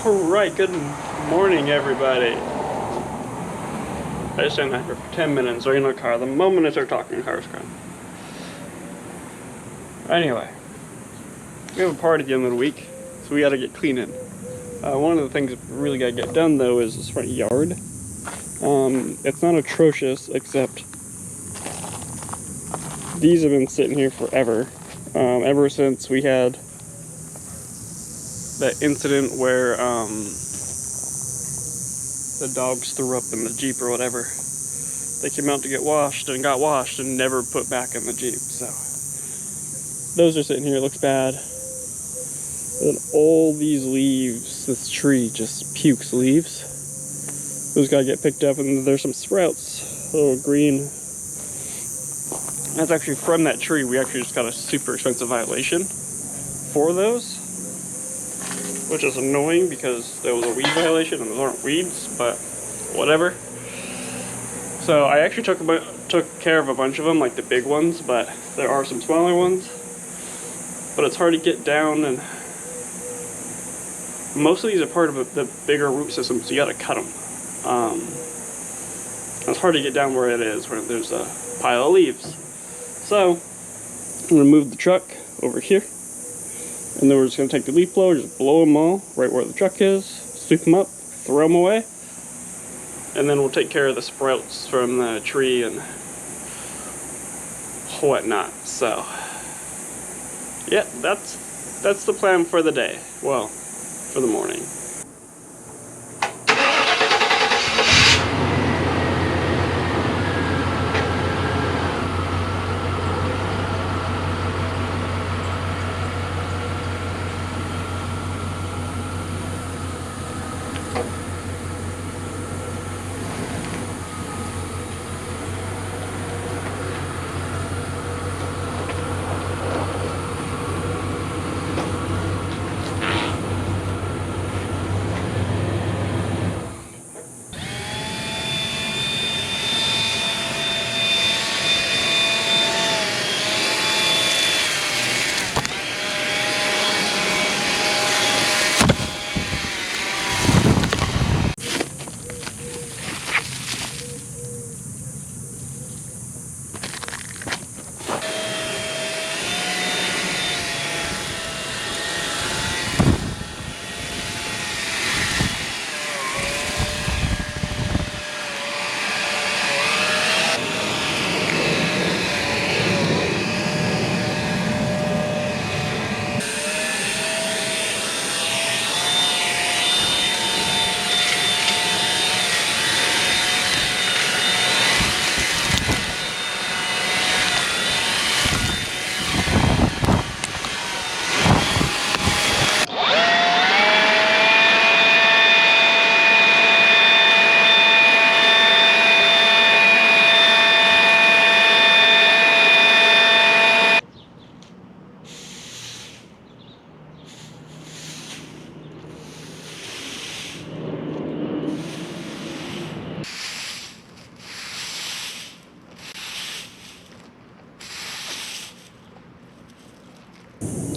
Alright, good morning everybody. I just stand out here for 10 minutes waiting in a car. The moment I start talking, the car's gone. Anyway, we have a party at the end of the week, so we gotta get cleaning. One of the things that really gotta get done though is this front yard. It's not atrocious, except these have been sitting here forever. Ever since we had that incident where the dogs threw up in the Jeep or whatever. They came out to get washed and got washed and never put back in the Jeep. So those are sitting here. It looks bad. And then all these leaves, this tree just pukes leaves. Those gotta get picked up, and there's some sprouts, little green. That's actually from that tree. We actually just got a super expensive violation for those, which is annoying because there was a weed violation and those aren't weeds, but whatever. So I actually took care of a bunch of them, like the big ones, but there are some smaller ones. But it's hard to get down, and most of these are part of the bigger root system, so you gotta cut them. It's hard to get down where it is, where there's a pile of leaves. So I'm gonna move the truck over here. And then we're just going to take the leaf blower, just blow them all right where the truck is, sweep them up, throw them away, and then we'll take care of the sprouts from the tree and whatnot. So, yeah, that's the plan for the day. Well, for the morning.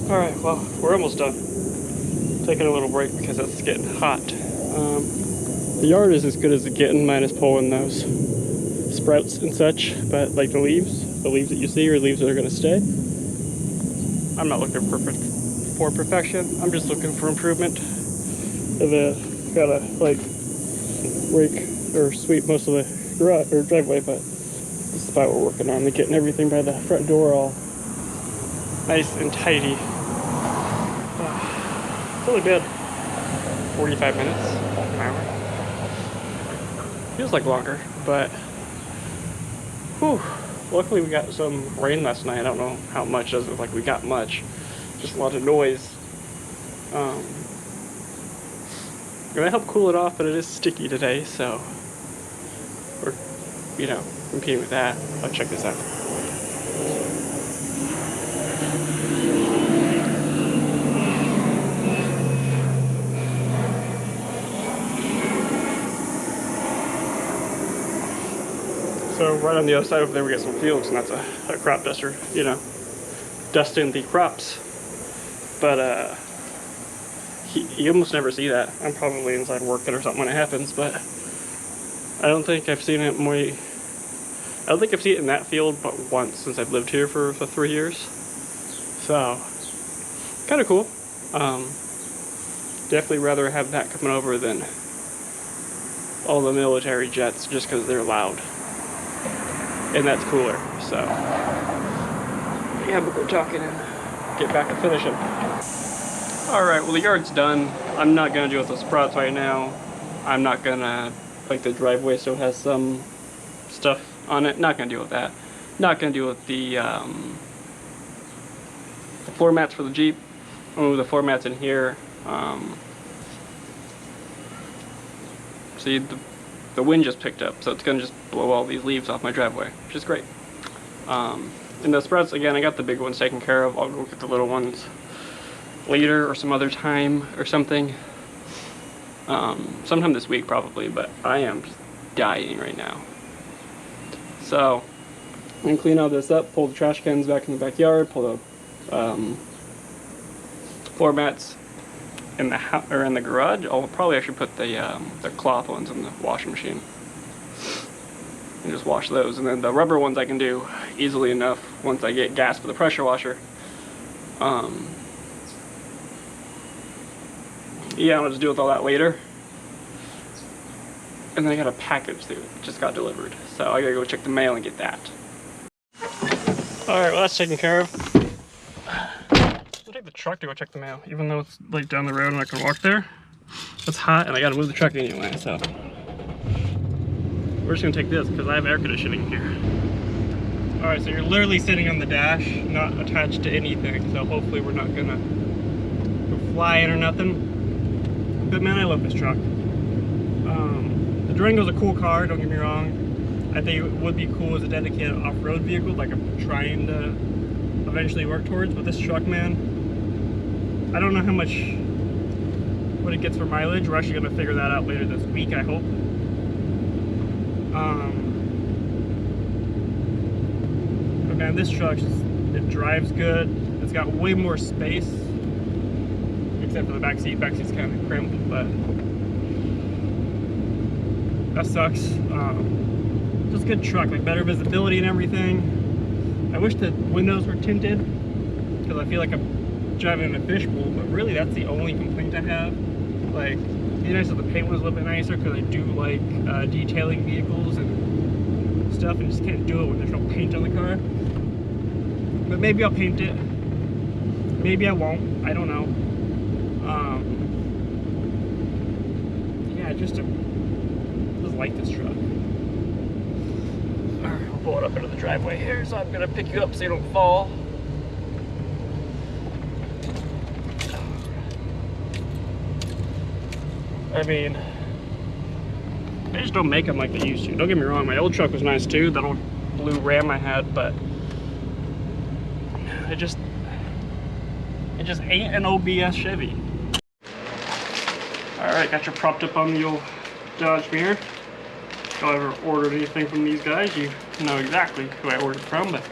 Alright, well, we're almost done. Taking a little break because it's getting hot. The yard is as good as it's getting, minus pulling those sprouts and such, but like the leaves that you see are leaves that are going to stay. I'm not looking for perfection, I'm just looking for improvement. Gotta like rake or sweep most of the garage or driveway, but this is about what we're working on. They're getting everything by the front door all nice and tidy. It's only been 45 minutes, an hour. Feels like longer, but whew. Luckily we got some rain last night. I don't know how much, doesn't look like we got much. Just a lot of noise. Gonna help cool it off, but it is sticky today, so we're, competing with that. Oh, check this out. So right on the other side over there we got some fields, and that's a crop duster, dusting the crops. But You almost never see that. I'm probably inside working or something when it happens, but I don't think I've seen it more. I don't think I've seen it in that field but once since I've lived here for 3 years. So, kind of cool. Definitely rather have that coming over than all the military jets just because they're loud. And that's cooler, so. Yeah, but we're talking and get back to finishing. Alright, well the yard's done. I'm not gonna deal with the sprouts right now. I'm not gonna, like the driveway still has some stuff on it. Not gonna deal with that. Not gonna deal with the floor mats for the Jeep. I'll move the floor mats in here. See, the wind just picked up, so it's gonna just blow all these leaves off my driveway, which is great. And the sprouts, again, I got the big ones taken care of. I'll go get the little ones later or some other time or something. Sometime this week probably, but I am just dying right now. So I'm gonna clean all this up, pull the trash cans back in the backyard, pull the floor mats in the garage. I'll probably actually put the cloth ones in the washing machine and just wash those, and then the rubber ones I can do easily enough once I get gas for the pressure washer. Yeah, I'll just deal with all that later. And then I got a package that just got delivered, so I gotta go check the mail and get that. Alright, well that's taken care of. I'll take the truck to go check the mail, even though it's like down the road and I can walk there. It's hot and I gotta move the truck anyway, so. We're just gonna take this because I have air conditioning here. Alright, so you're literally sitting on the dash, not attached to anything, so hopefully we're not gonna go flying or nothing. But man, I love this truck. The Durango's a cool car, don't get me wrong. I think it would be cool as a dedicated off-road vehicle, like I'm trying to eventually work towards, but this truck, man, I don't know how much, what it gets for mileage. We're actually gonna figure that out later this week, I hope. But man, this truck, it drives good. It's got way more space, except for the back seat. Back seat's kind of cramped, but that sucks. Just a good truck, like better visibility and everything. I wish the windows were tinted because I feel like I'm driving in a fishbowl, but really that's the only complaint I have. Like, it'd be nice if the paint was a little bit nicer because I do like detailing vehicles and stuff, and just can't do it when there's no paint on the car. But maybe I'll paint it. Maybe I won't. I don't know. Yeah, I just like this truck. Alright, I'll pull it up into the driveway here, so I'm gonna pick you up so you don't fall. I mean, they just don't make them like they used to. Don't get me wrong, my old truck was nice too, that old blue Ram I had, but it just ain't an OBS Chevy. Alright, got you propped up on the old Dodge mirror. If you ever ordered anything from these guys, you know exactly who I ordered from, but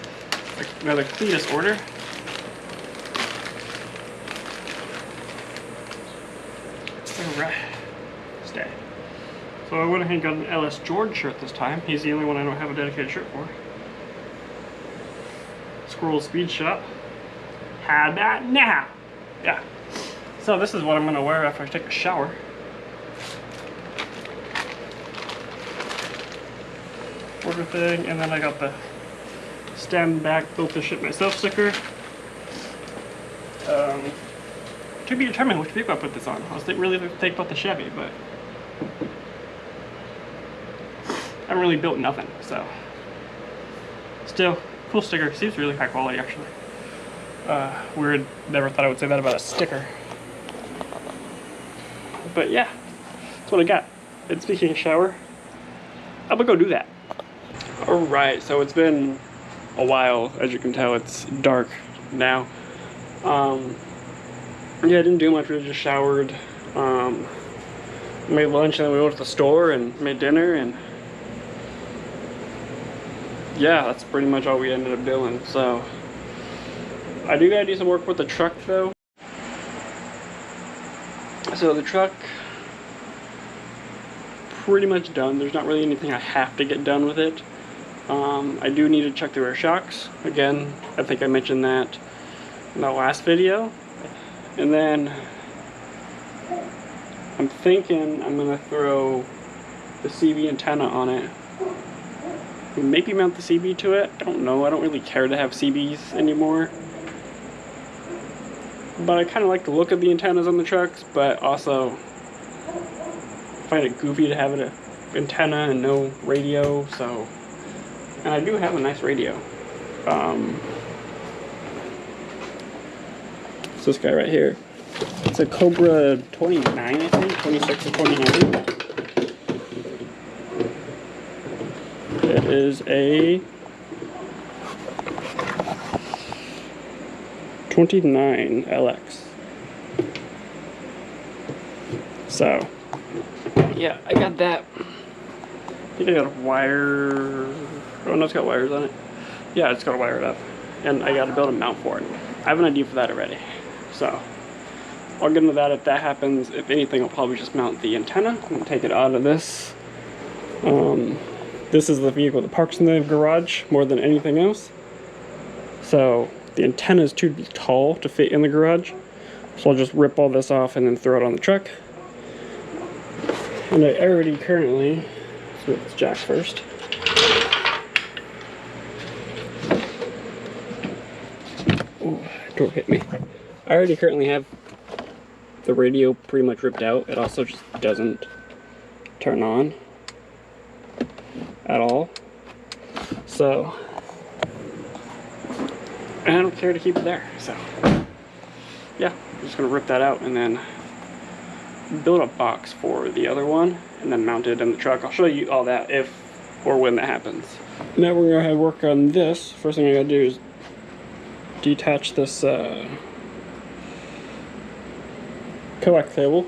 another Cletus order. Alright, stay. So I went ahead and got an LS George shirt this time. He's the only one I don't have a dedicated shirt for. Squirrel Speed Shop. How about now? Yeah. So this is what I'm gonna wear after I take a shower. Order thing, and then I got the stand back built to ship myself sticker. To be determined which vehicle I put this on. I was really thinking about the Chevy, but I haven't really built nothing, so still cool sticker. Seems really high quality actually. Weird, never thought I would say that about a sticker. But yeah, that's what I got. And speaking of shower, I'm gonna go do that. Alright, so it's been a while, as you can tell. It's dark now. Yeah, I didn't do much, really just showered, made lunch, and then we went to the store and made dinner, and yeah, that's pretty much all we ended up doing. So I do gotta do some work with the truck though. So the truck, pretty much done. There's not really anything I have to get done with it. I do need to check the rear shocks. Again, I think I mentioned that in the last video. And then I'm thinking I'm gonna throw the CB antenna on it. Maybe mount the CB to it. I don't know. I don't really care to have CBs anymore. But I kind of like the look of the antennas on the trucks, but also find it goofy to have an antenna and no radio, so... And I do have a nice radio. It's this guy right here. It's a Cobra 29, I think, 26 or 29. It is a 29 LX. So, yeah, I got that. I think I got a wire. Oh no, it's got wires on it. Yeah, it's got to wire it up. And I got to build a mount for it. I have an idea for that already. So, I'll get into that if that happens. If anything, I'll probably just mount the antenna and take it out of this. This is the vehicle that parks in the garage more than anything else. So, the antenna is too tall to fit in the garage. So I'll just rip all this off and then throw it on the truck. And I already currently, let's move this jack first. Ooh, door hit me. I already currently have the radio pretty much ripped out. It also just doesn't turn on at all. So, and I don't care to keep it there. So, yeah, I'm just gonna rip that out and then build a box for the other one and then mount it in the truck. I'll show you all that if or when that happens. Now we're gonna have work on this. First thing I gotta do is detach this coax cable.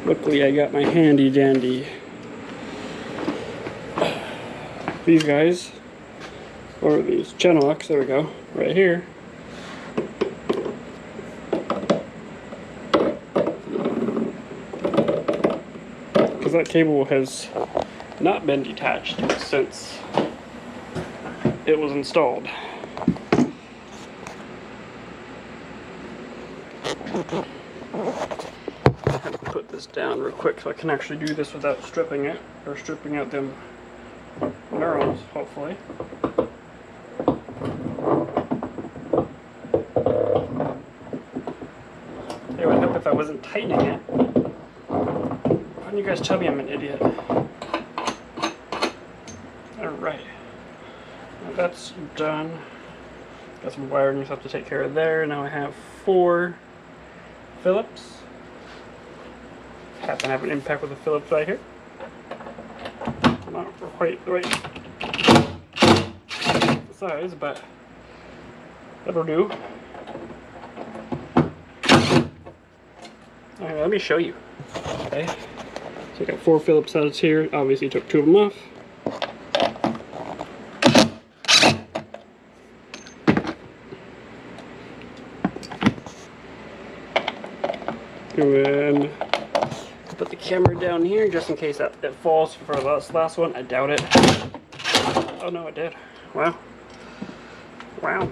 Luckily I got my handy dandy these guys, or these channel locks, there we go, right here. Because that cable has not been detached since it was installed. I have to put this down real quick so I can actually do this without stripping it, or stripping out them neurons, hopefully. It would help if I wasn't tightening it. Why don't you guys tell me I'm an idiot? Alright. That's done. Got some wiring stuff to take care of there. Now I have 4 Phillips. Happen to have an impact with the Phillips right here. Not quite the right size, but that'll do. Alright, let me show you. Okay. So I got 4 Phillips heads here. Obviously took 2 of them off. And then put the camera down here just in case that it falls for the last one. I doubt it. Oh no, it did. Wow. Wow.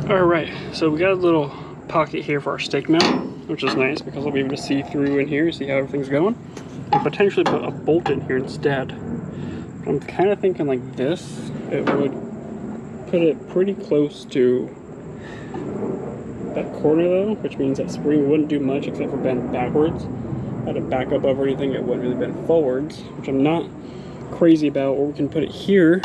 Alright, so we got a little pocket here for our stake mount, which is nice because I'll be able to see through in here, see how everything's going. And potentially put a bolt in here instead. I'm kind of thinking like this. It would put it pretty close to that corner though, which means that spring wouldn't do much except for bend backwards. Had to back up over anything, it wouldn't really bend forwards, which I'm not crazy about. Or we can put it here. We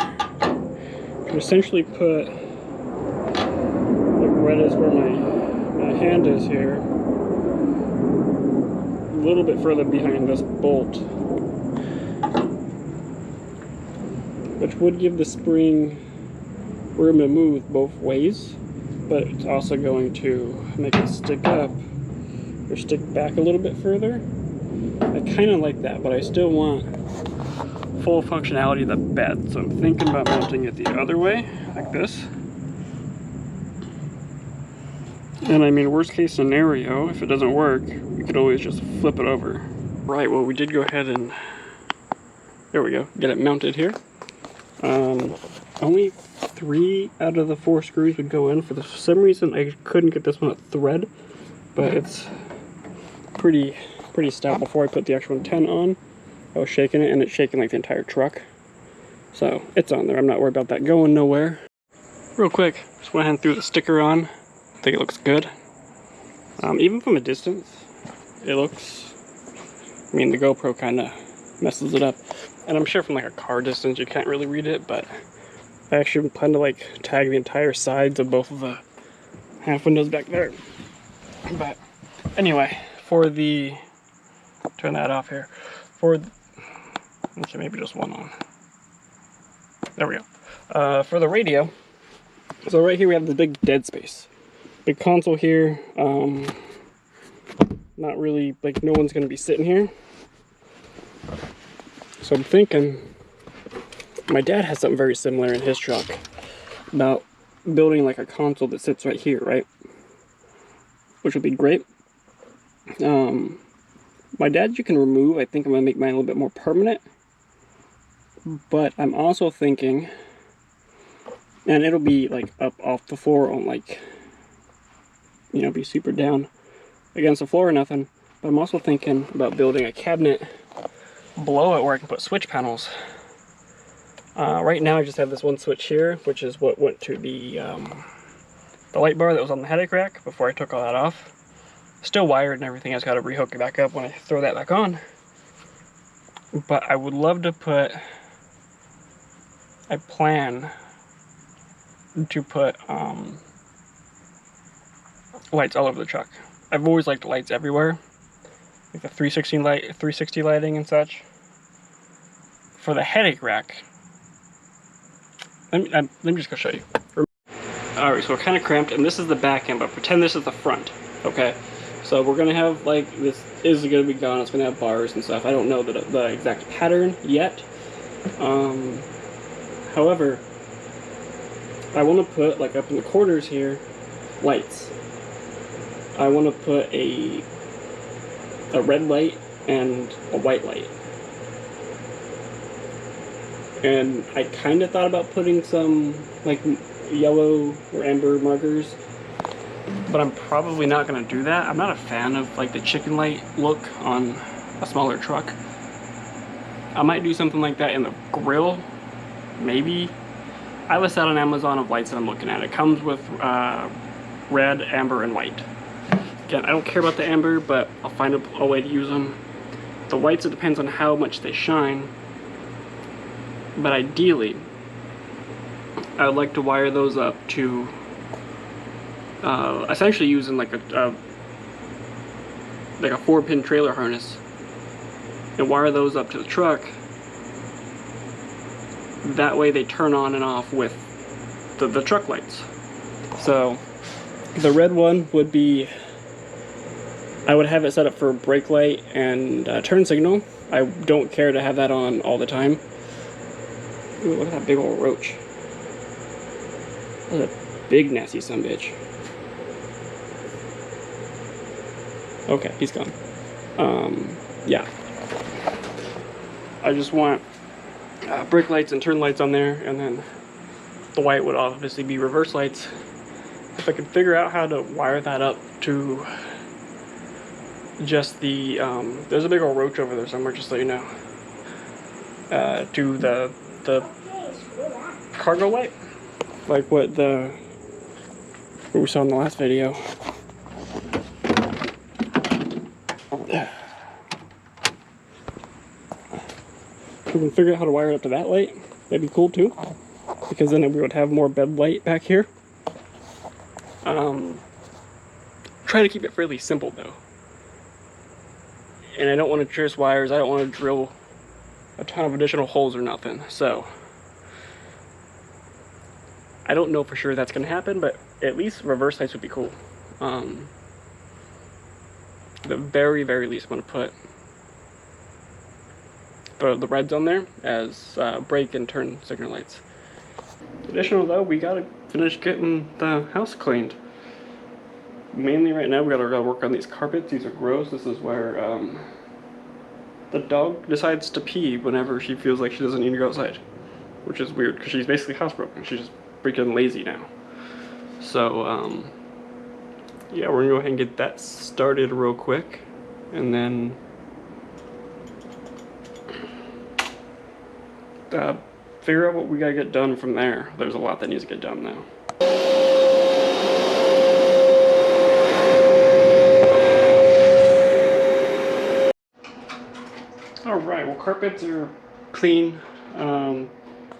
can essentially put, like right as where my hand is here, a little bit further behind this bolt, which would give the spring room to move both ways, but it's also going to make it stick up or stick back a little bit further. I kind of like that, but I still want full functionality of the bed, so I'm thinking about mounting it the other way, like this. And I mean, worst case scenario, if it doesn't work, we could always just flip it over. Right, well, we did go ahead and, there we go, get it mounted here. Only 3 out of the 4 screws would go in. For some reason, I couldn't get this one at thread, but it's pretty stout. Before I put the actual antenna on, I was shaking it, and it's shaking like the entire truck. So, it's on there. I'm not worried about that going nowhere. Real quick, just went ahead and threw the sticker on. I think it looks good. Even from a distance, it looks, I mean, the GoPro kind of messes it up. And I'm sure from like a car distance you can't really read it, but I actually plan to like tag the entire sides of both of the half windows back there. But anyway, for the, turn that off here. For the, okay, maybe just one on. There we go. For the radio, so right here we have this big dead space. Big console here. Not really, like, no one's gonna be sitting here. So I'm thinking, my dad has something very similar in his truck about building like a console that sits right here, right? Which would be great. My dad's you can remove. I think I'm gonna make mine a little bit more permanent. But I'm also thinking, and it'll be like up off the floor on like, you know, be super down against the floor or nothing. But I'm also thinking about building a cabinet below it where I can put switch panels. Right now I just have this one switch here, which is what went to the light bar that was on the headache rack before I took all that off. Still wired and everything. I just got to rehook it back up when I throw that back on. But I would love to put, I plan to put lights all over the truck. I've always liked lights everywhere, like the 360 lighting and such. For the headache rack, let me just go show you. Alright, so we're kind of cramped, and this is the back end, but pretend this is the front, okay? So we're going to have, like, this is going to be gone, it's going to have bars and stuff. I don't know the exact pattern yet. However, I want to put, like, up in the corners here, lights. I want to put a red light and a white light. And I kind of thought about putting some, like, yellow or amber markers, but I'm probably not going to do that. I'm not a fan of, like, the chicken light look on a smaller truck. I might do something like that in the grill, maybe. I have a set on Amazon of lights that I'm looking at. It comes with red, amber, and white. Again, I don't care about the amber, but I'll find a way to use them. The whites, it depends on how much they shine. But ideally, I would like to wire those up to essentially using like a 4-pin trailer harness and wire those up to the truck. That way they turn on and off with the truck lights. So the red one would be, I would have it set up for brake light and turn signal. I don't care to have that on all the time. Ooh, look at that big old roach. That's a big nasty sumbitch. Okay, he's gone. Yeah. I just want brake lights and turn lights on there, and then the white would obviously be reverse lights. If I could figure out how to wire that up to just the, there's a big old roach over there somewhere, just so you know. To the cargo light, like what we saw in the last video. If we can figure out how to wire it up to that light, that'd be cool too, because then we would have more bed light back here. Try to keep it fairly simple though, and I don't want to pierce wires. I don't want to drill a ton of additional holes or nothing. So I don't know for sure that's going to happen, but at least reverse lights would be cool. The very, very least, I'm going to put the reds on there as brake and turn signal lights. Additional though, we got to finish getting the house cleaned. mainly right now we gotta work on these carpets. These are gross. This is where the dog decides to pee whenever she feels like she doesn't need to go outside, which is weird because she's basically housebroken. She's just freaking lazy now. So yeah, we're gonna go ahead and get that started real quick, and then figure out what we gotta get done from there. There's a lot that needs to get done now. Alright, well, carpets are clean.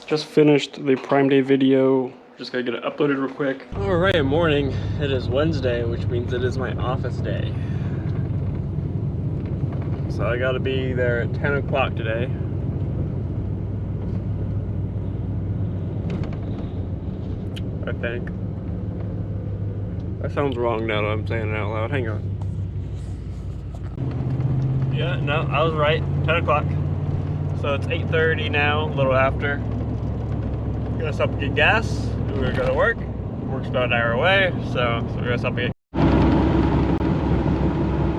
Just finished the Prime Day video. Just gotta get it uploaded real quick. Alright, morning. It is Wednesday, which means it is my office day. So I gotta be there at 10 o'clock today. I think. That sounds wrong now that I'm saying it out loud. Hang on. Yeah, no, I was right. 10 o'clock. So it's 8:30 now, a little after. Gonna stop and get gas. We're gonna work. Work's about an hour away, so we're gonna stop and get.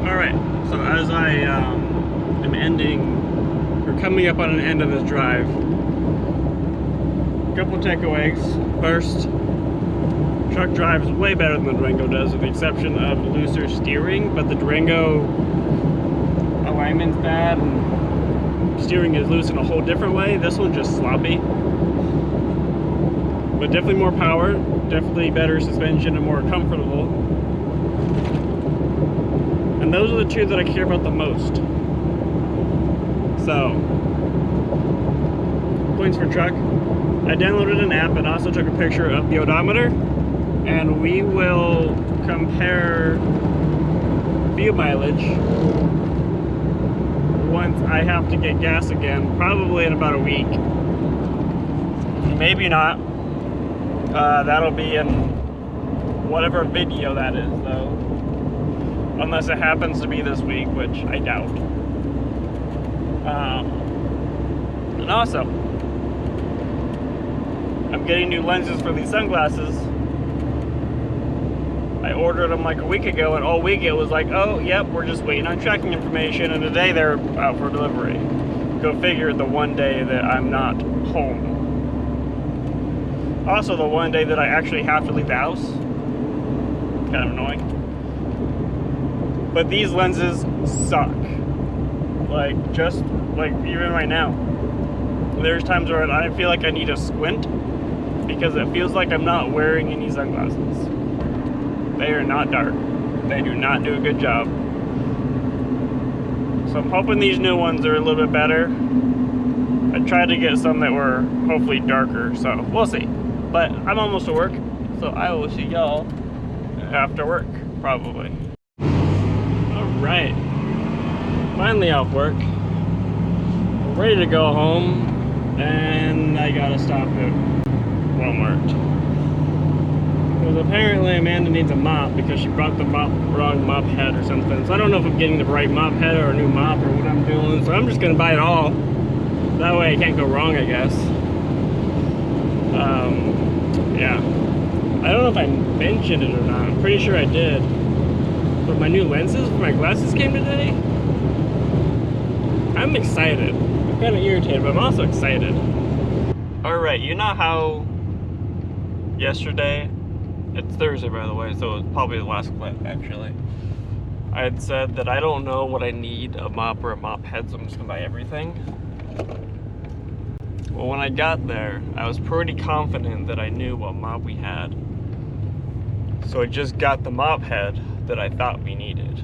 Alright, so as I am ending, or coming up on an end of this drive, a couple takeaways. First, truck drives way better than the Durango does, with the exception of looser steering, but the Durango alignment's bad and steering is loose in a whole different way. This one's just sloppy. But definitely more power, definitely better suspension and more comfortable. And those are the two that I care about the most. So, points for truck. I downloaded an app and also took a picture of the odometer, and we will compare fuel mileage once I have to get gas again, probably in about a week. Maybe not. That'll be in whatever video that is, though. Unless it happens to be this week, which I doubt. And also, I'm getting new lenses for these sunglasses. I ordered them like a week ago, and all week it was like, oh, yep, we're just waiting on tracking information, and today they're out for delivery. Go figure, the one day that I'm not home. Also, the one day that I actually have to leave the house. Kind of annoying. But these lenses suck. Like, just, like, even right now. There's times where I feel like I need to squint, because it feels like I'm not wearing any sunglasses. They are not dark. They do not do a good job. So I'm hoping these new ones are a little bit better. I tried to get some that were hopefully darker, so we'll see. But I'm almost to work, so I will see y'all after work, probably. Alright. Finally off work. Ready to go home, and I gotta stop at Walmart. Because apparently Amanda needs a mop because she brought the wrong mop head or something. So I don't know if I'm getting the right mop head or a new mop or what I'm doing. So I'm just gonna buy it all. That way I can't go wrong, I guess. Yeah. I don't know if I mentioned it or not. I'm pretty sure I did. But my new lenses for my glasses came today. I'm excited. I'm kind of irritated, but I'm also excited. Alright, you know how yesterday, it's Thursday by the way, so it's probably the last clip actually, I had said that I don't know what I need, a mop or a mop head, so I'm just gonna buy everything. Well, when I got there, I was pretty confident that I knew what mop we had. So I just got the mop head that I thought we needed.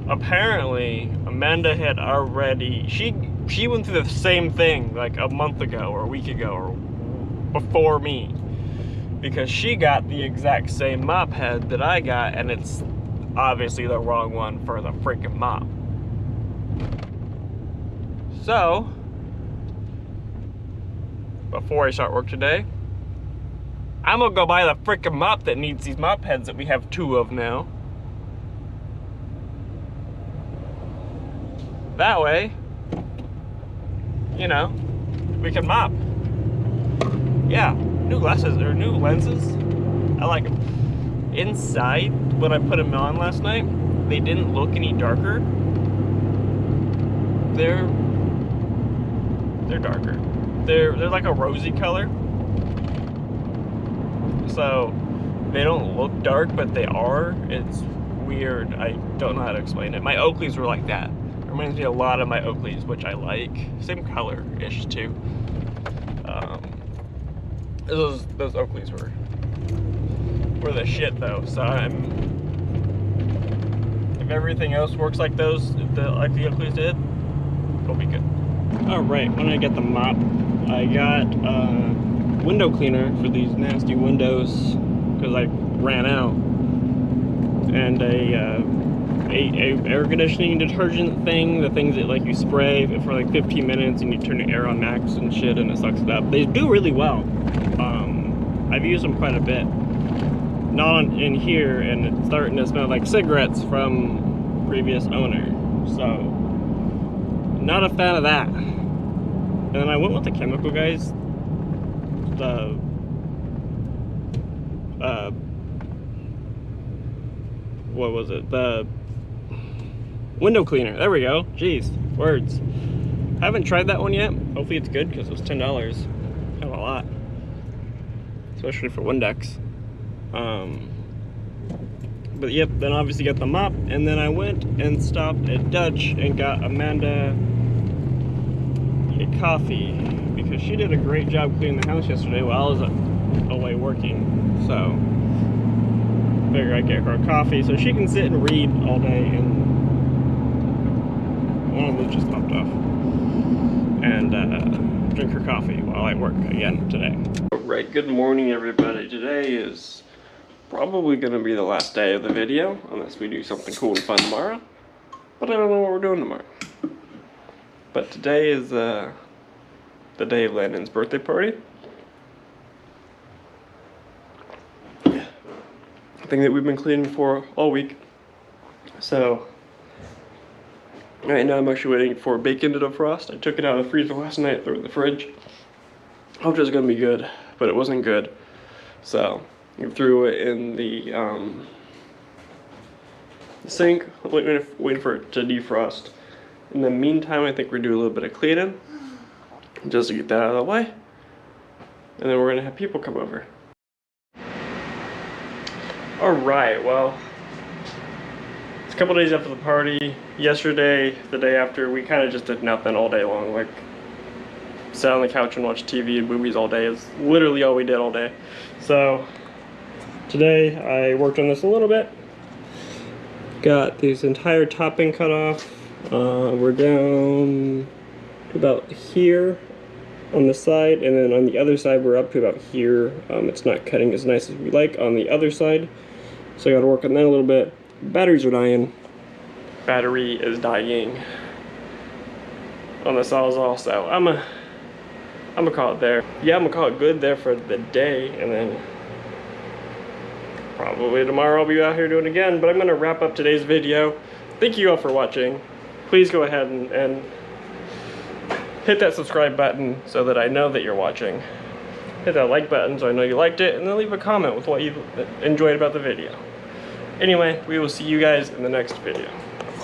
Apparently, Amanda had already, she went through the same thing like a month ago or a week ago or before me. Because she got the exact same mop head that I got, and it's obviously the wrong one for the freaking mop. So, before I start work today, I'm gonna go buy the freaking mop that needs these mop heads that we have 2 of now. That way, you know, we can mop. Yeah, new glasses or new lenses. I like them. Inside, when I put them on last night, they didn't look any darker. They're darker. They're like a rosy color. So they don't look dark, but they are. It's weird. I don't know how to explain it. My Oakleys were like that. It reminds me a lot of my Oakleys, which I like. Same color-ish too. Those Oakleys were the shit though. So if everything else works like those, like the Oakleys did, it'll be good. All right, when I get the mop, I got window cleaner for these nasty windows because I ran out, and a air conditioning detergent thing, the things that like you spray for like 15 minutes and you turn your air on max and shit and it sucks it up. They do really well. I've used them quite a bit. Not in here, and it's starting to smell like cigarettes from previous owner. So, not a fan of that. And then I went with the chemical guys. What was it? The window cleaner. There we go. Jeez, words. Haven't tried that one yet. Hopefully it's good because it was $10. Kind of a lot, especially for Windex. But yep, then obviously got the mop, and then I went and stopped at Dutch and got Amanda a coffee because she did a great job cleaning the house yesterday while I was away working. So figure I'd get her a coffee so she can sit and read all day, and one of them just popped off, and drink her coffee while I work again today. Alright, good morning everybody. Today is probably going to be the last day of the video, unless we do something cool and fun tomorrow. But I don't know what we're doing tomorrow. But today is the day of Landon's birthday party. Thing that we've been cleaning for all week. So right now I'm actually waiting for bacon to defrost. I took it out of the freezer last night, threw it in the fridge. Hoped it was gonna be good, but it wasn't good. So I threw it in the sink, waiting for it to defrost. In the meantime, I think we're doing a little bit of cleaning just to get that out of the way, and then we're gonna have people come over. Alright, well, it's a couple days after the party. Yesterday, the day after, we kind of just did nothing all day long. Like, sat on the couch and watched TV and movies all day. It's literally all we did all day. So, today I worked on this a little bit. Got this entire topping cut off. We're down to about here on the side, and then on the other side we're up to about here. It's not cutting as nice as we like on the other side, so I gotta work on that a little bit. Batteries are dying. Battery is dying on the Sawzall, so I'm gonna call it there. Yeah, I'm gonna call it good there for the day, and then probably tomorrow I'll be out here doing it again. But I'm gonna wrap up today's video. Thank you all for watching. Please go ahead and hit that subscribe button so that I know that you're watching. Hit that like button so I know you liked it, and then leave a comment with what you enjoyed about the video. Anyway, we will see you guys in the next video.